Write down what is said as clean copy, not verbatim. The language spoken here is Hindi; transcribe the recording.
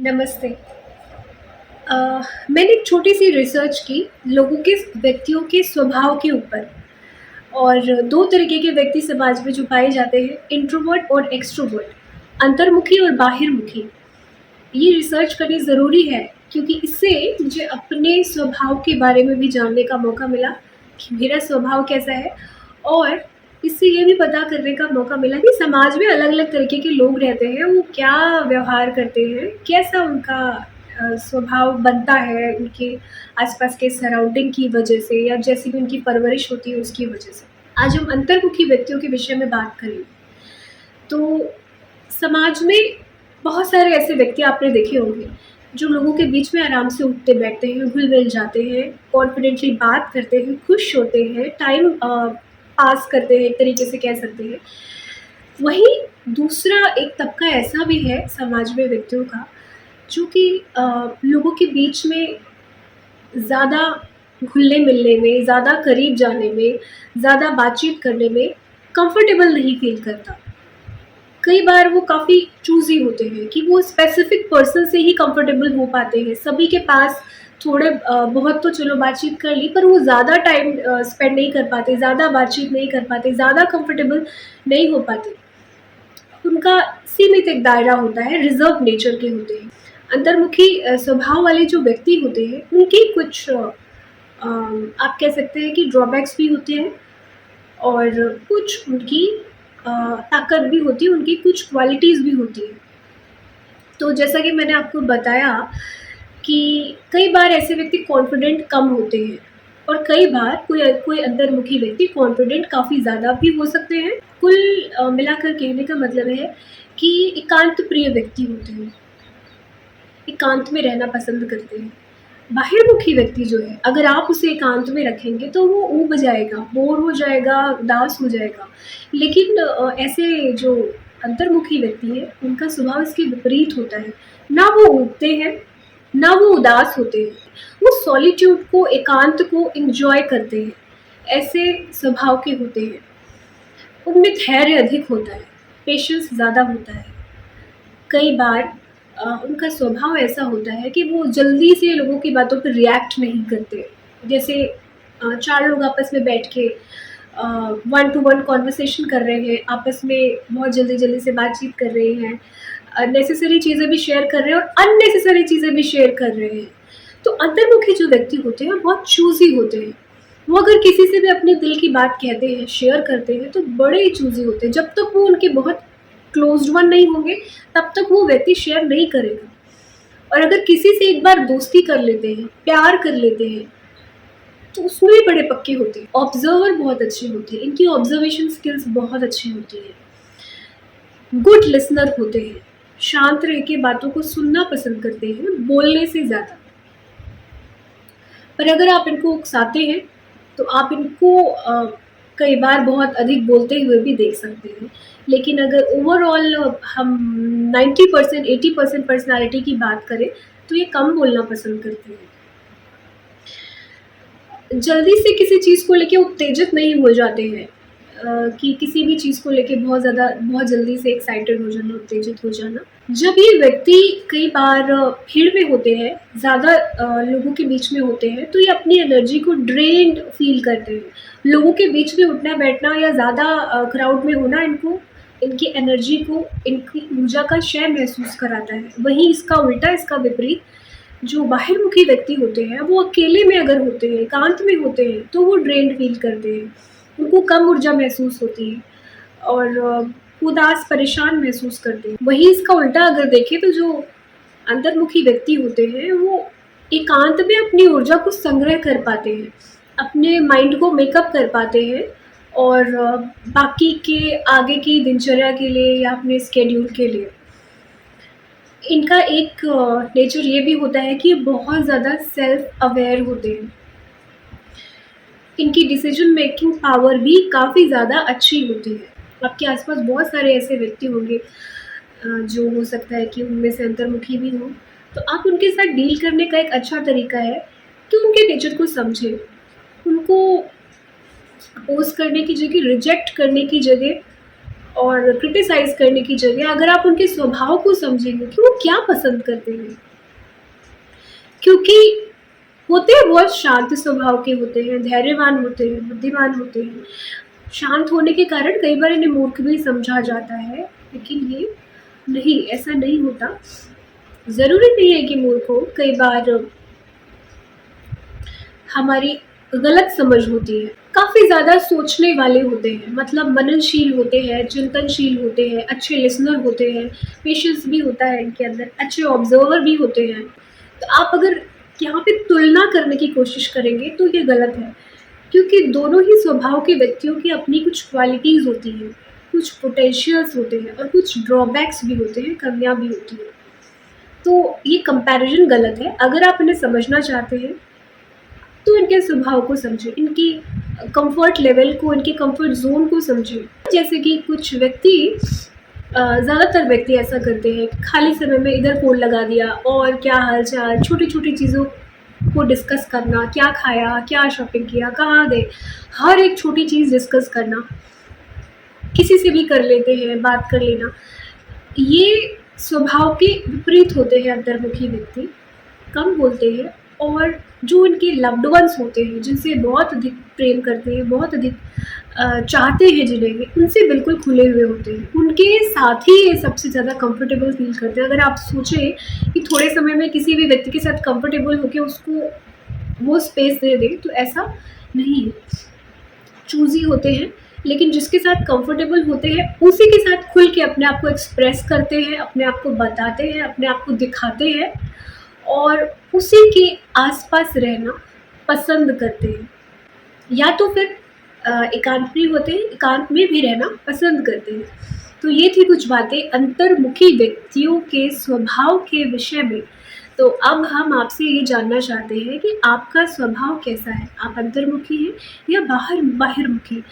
नमस्ते। मैंने एक छोटी-सी रिसर्च की लोगों के व्यक्तियों के स्वभाव के ऊपर और 2 तरीके के व्यक्ति समाज में जो पाए जाते हैं, इंट्रोवर्ट और एक्सट्रोवर्ट, अंतर्मुखी और बाहिर्मुखी। ये रिसर्च करनी ज़रूरी है क्योंकि इससे मुझे अपने स्वभाव के बारे में भी जानने का मौका मिला कि मेरा स्वभाव कैसा है और इससे ये भी पता करने का मौका मिला कि समाज में अलग-अलग तरीके के लोग रहते हैं, वो क्या व्यवहार करते हैं, कैसा उनका स्वभाव बनता है उनके आस-पास के सराउंडिंग की वजह से या जैसी भी उनकी परवरिश होती है उसकी वजह से। आज हम अंतर्मुखी व्यक्तियों के विषय में बात करेंगे। तो समाज में बहुत सारे ऐसे व्यक्ति आपने देखे होंगे, जो लोगों के बीच में आराम से उठते-बैठते हैं, घुल-मिल जाते हैं, कॉन्फिडेंटली बात करते हैं, खुश होते हैं, टाइम पास करते हैं, एक तरीके से कह सकते हैं। वहीं दूसरा एक तबका ऐसा भी है समाज में व्यक्तियों का, जो कि लोगों के बीच में ज़्यादा घुलने-मिलने में, ज़्यादा करीब जाने में, ज़्यादा बातचीत करने में कंफर्टेबल नहीं फ़ील करता। कई बार वो काफ़ी चूज़ी होते हैं कि वो स्पेसिफ़िक पर्सन से ही कंफर्टेबल हो पाते हैं। सभी के पास थोड़े बहुत तो चलो बातचीत कर ली, पर वो ज़्यादा टाइम स्पेंड नहीं कर पाते, ज़्यादा बातचीत नहीं कर पाते, ज़्यादा कंफर्टेबल नहीं हो पाते। उनका सीमित एक दायरा होता है, रिज़र्व नेचर के होते हैं। अंतर्मुखी स्वभाव वाले जो व्यक्ति होते हैं, उनकी कुछ आप कह सकते हैं कि ड्रॉबैक्स भी होते हैं और कुछ उनकी ताकत भी होती है, उनकी कुछ क्वालिटीज़ भी होती हैं। तो जैसा कि मैंने आपको बताया कि कई बार ऐसे व्यक्ति कॉन्फिडेंट कम होते हैं और कई बार कोई कोई अंतर्मुखी व्यक्ति कॉन्फिडेंट काफ़ी ज़्यादा भी हो सकते हैं। कुल मिलाकर कहने का मतलब है कि एकांत प्रिय व्यक्ति होते हैं, एकांत में रहना पसंद करते हैं। बाहिर्मुखी व्यक्ति जो है, अगर आप उसे एकांत में रखेंगे तो वो ऊब जाएगा, बोर हो जाएगा, उदास हो जाएगा। लेकिन ऐसे जो अंतर्मुखी व्यक्ति है, उनका स्वभाव इसके विपरीत होता है। ना वो ऊबते हैं, ना वो उदास होते हैं। वो सॉलिट्यूड को, एकांत को एन्जॉय करते हैं। ऐसे स्वभाव के होते हैं। उनमें धैर्य अधिक होता है, पेशेंस ज़्यादा होता है। कई बार उनका स्वभाव ऐसा होता है कि वो जल्दी से लोगों की बातों पे रिएक्ट नहीं करते। जैसे 4 लोग आपस में बैठ के वन टू वन कन्वर्सेशन कर रहे हैं, आपस में बहुत जल्दी-जल्दी से बातचीत कर रहे हैं, नेसेसरी चीज़ें भी शेयर कर रहे हैं और अननेसेसरी चीज़ें भी शेयर कर रहे हैं। तो अंतर्मुखी जो व्यक्ति होते हैं, बहुत चूज़ी होते हैं। वो अगर किसी से भी अपने दिल की बात कहते हैं, शेयर करते हैं, तो बड़े ही चूज़ी होते हैं। जब तक वो उनके बहुत क्लोज़्ड वन नहीं होंगे, तब तक वो व्यक्ति शेयर नहीं करेगा। और अगर किसी से एक बार दोस्ती कर लेते हैं, प्यार कर लेते हैं, तो उसमें भी बड़े पक्के होते हैं। ऑब्ज़र्वर बहुत अच्छे होते हैं, इनकी ऑब्ज़र्वेशन स्किल्स बहुत अच्छी होती है। गुड लिसनर होते हैं, शांत रह के बातों को सुनना पसंद करते हैं, बोलने से ज़्यादा। पर अगर आप इनको उकसाते हैं, तो आप इनको कई बार बहुत अधिक बोलते हुए भी देख सकते हैं। लेकिन अगर ओवरऑल हम 90% 80% पर्सनैलिटी की बात करें, तो ये कम बोलना पसंद करते हैं। जल्दी से किसी चीज़ को लेके उत्तेजित नहीं हो जाते हैं कि किसी भी चीज़ को लेके बहुत जल्दी से एक्साइटेड हो जाना, उत्तेजित हो जाना। जब ये व्यक्ति कई बार भीड़ में होते हैं, ज़्यादा लोगों के बीच में होते हैं, तो ये अपनी एनर्जी को ड्रेन्ड फ़ील करते हैं। लोगों के बीच में उठना-बैठना या ज़्यादा क्राउड में होना इनको इनकी एनर्जी को, इनकी ऊर्जा का क्षय महसूस कराता है। वहीं इसका उल्टा, इसका विपरीत जो बाहिर्मुखी व्यक्ति होते हैं, वो अकेले में अगर होते हैं, एकांत में होते हैं, तो वो ड्रेन्ड फ़ील करते हैं। उनको कम ऊर्जा महसूस होती है और उदास, परेशान महसूस करते हैं। वहीं इसका उल्टा अगर देखें तो जो अंतर्मुखी व्यक्ति होते हैं, वो एकांत में अपनी ऊर्जा को संग्रह कर पाते हैं, अपने माइंड को मेकअप कर पाते हैं और बाकी के आगे की दिनचर्या के लिए या अपने स्केड्यूल के लिए। इनका एक नेचर ये भी होता है कि ये बहुत ज़्यादा सेल्फ अवेयर होते हैं। इनकी डिसीजन मेकिंग पावर भी काफ़ी ज़्यादा अच्छी होती है। आपके आस-पास बहुत सारे ऐसे व्यक्ति होंगे जो हो सकता है कि उनमें से अंतर्मुखी भी हों। तो आप उनके साथ डील करने का एक अच्छा तरीका है कि उनके नेचर को समझें। उनको अपोज़ करने की जगह, रिजेक्ट करने की जगह और क्रिटिसाइज़ करने की जगह अगर आप उनके स्वभाव को समझेंगे कि वो क्या पसंद करते हैं, क्योंकि होते हैं बहुत शांत स्वभाव के होते हैं, धैर्यवान होते हैं, बुद्धिमान होते हैं। शांत होने के कारण कई बार इन्हें मूर्ख भी समझा जाता है, लेकिन ये नहीं, ऐसा नहीं होता। ज़रूरी नहीं है कि मूर्ख हो, कई बार हमारी गलत समझ होती है। काफ़ी ज़्यादा सोचने वाले होते हैं, मतलब मननशील होते हैं, चिंतनशील होते हैं, अच्छे लिसनर होते हैं, पेशेंस भी होता है इनके अंदर, अच्छे ऑब्ज़र्वर भी होते हैं। तो आप अगर यहाँ पे तुलना करने की कोशिश करेंगे तो ये गलत है, क्योंकि दोनों ही स्वभाव के व्यक्तियों की अपनी कुछ क्वालिटीज़ होती हैं, कुछ पोटेंशियल्स होते हैं और कुछ ड्रॉबैक्स भी होते हैं, कमियाँ भी होती हैं। तो ये कंपैरिज़न गलत है। अगर आप इन्हें समझना चाहते हैं तो इनके स्वभाव को समझें, इनकी कंफर्ट लेवल को, इनके कंफर्ट ज़ोन को समझें। जैसे कि कुछ व्यक्ति ज़्यादातर व्यक्ति ऐसा करते हैं, खाली समय में इधर फ़ोन लगा दिया और क्या हाल-चाल, छोटी-छोटी चीज़ों को डिस्कस करना, क्या खाया, क्या शॉपिंग किया, कहाँ गए, हर एक छोटी चीज़ डिस्कस करना, किसी से भी कर लेते हैं, बात कर लेना। ये स्वभाव के विपरीत होते हैं अंतर्मुखी व्यक्ति। कम बोलते हैं और जो उनके लव्ड वन्स होते हैं, जिनसे बहुत अधिक प्रेम करते हैं, बहुत अधिक चाहते हैं जिन्हें वे, उनसे बिल्कुल खुले हुए होते हैं। उनके साथ ही ये सबसे ज़्यादा कंफर्टेबल फ़ील करते हैं। अगर आप सोचें कि थोड़े समय में किसी भी व्यक्ति के साथ कंफर्टेबल होके उसको वो स्पेस दे दें, तो ऐसा नहीं है। चूज़ी होते हैं, लेकिन जिसके साथ कंफर्टेबल होते हैं, उसी के साथ खुल के अपने आप को एक्सप्रेस करते हैं, अपने आप को बताते हैं, अपने आप को दिखाते हैं और उसी के आस-पास रहना पसंद करते हैं। या तो फिर एकांत प्रिय होते हैं, एकांत में भी रहना पसंद करते हैं। तो ये थी कुछ बातें अंतर्मुखी व्यक्तियों के स्वभाव के विषय में। तो अब हम आपसे ये जानना चाहते हैं कि आपका स्वभाव कैसा है? आप अंतर्मुखी हैं या बाहरमुखी?